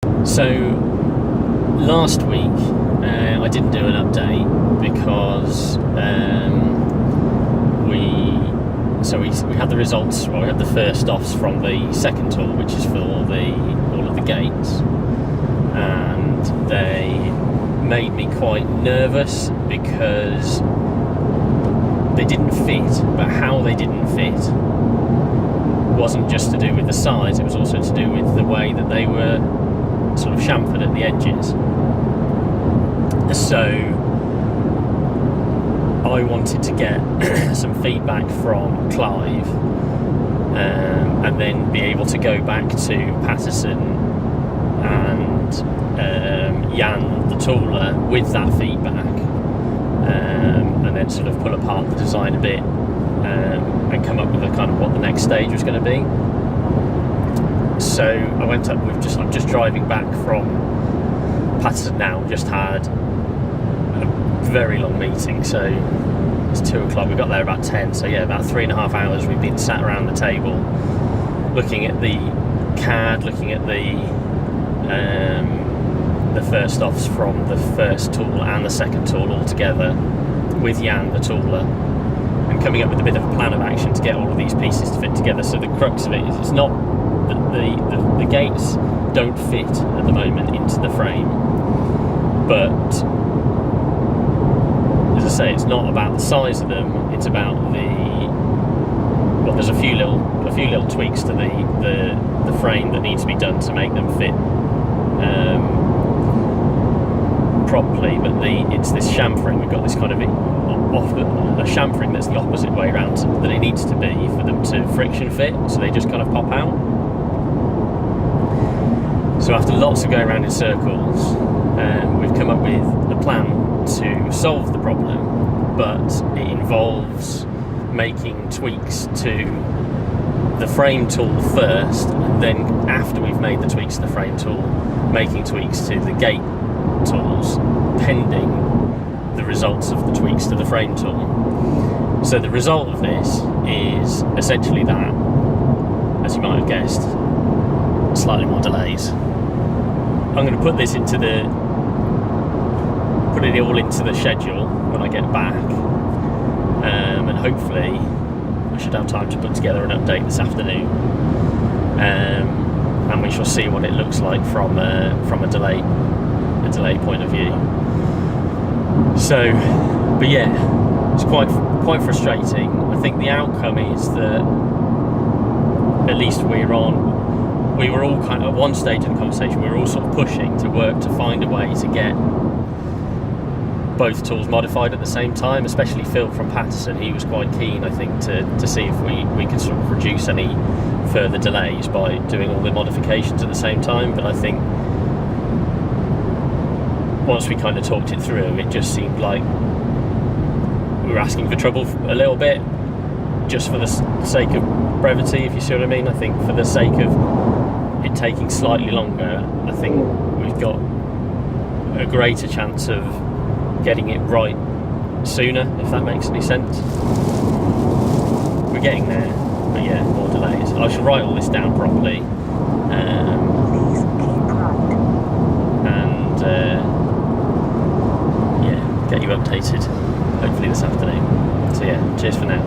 So last week I didn't do an update because we had the results. Well, we had the first offs from the second tool, which is for all of the gates, and they made me quite nervous because they didn't fit. But how they didn't fit wasn't just to do with the size; it was also to do with the way that they were sort of chamfered at the edges. So I wanted to get some feedback from Clive, and then be able to go back to Patterson and Jan the tooler with that feedback, and then sort of pull apart the design a bit, and come up with a kind of what the next stage was going to be. So I went up. I'm just driving back from Patterson now. Just had a very long meeting. So it's 2:00. We got there about 10. So yeah, about 3.5 hours. We've been sat around the table, looking at the CAD, looking at the first offs from the first tool and the second tool all together with Jan the tooler, and coming up with a bit of a plan of action to get all of these pieces to fit together. So the crux of it is it's not the gates don't fit at the moment into the frame, but as I say, it's not about the size of them, it's about there's a few little tweaks to the frame that need to be done to make them fit properly. But it's this chamfering. We've got this kind of a chamfering that's the opposite way around that it needs to be for them to friction fit, so they just kind of pop out. So after lots of going around in circles, we've come up with a plan to solve the problem, but it involves making tweaks to the frame tool first, and then after we've made the tweaks to the frame tool, making tweaks to the gate tools, pending the results of the tweaks to the frame tool. So the result of this is essentially that, as you might have guessed, slightly more delays. I'm going to put it all into the schedule when I get back, and hopefully I should have time to put together an update this afternoon, and we shall see what it looks like from a delay point of view. So, but yeah, it's quite frustrating. I think the outcome is that at least we were all kind of at one stage in the conversation, we were all sort of pushing to work to find a way to get both tools modified at the same time, especially Phil from Patterson. He was quite keen, I think, to see if we could sort of reduce any further delays by doing all the modifications at the same time. But I think once we kind of talked it through, it just seemed like we were asking for trouble a little bit, just for the sake of brevity, if you see what I mean. I think for the sake of it taking slightly longer, I think we've got a greater chance of getting it right sooner, if that makes any sense. We're getting there, but yeah, more delays. I shall write all this down properly, and get you updated hopefully this afternoon. So yeah, cheers for now.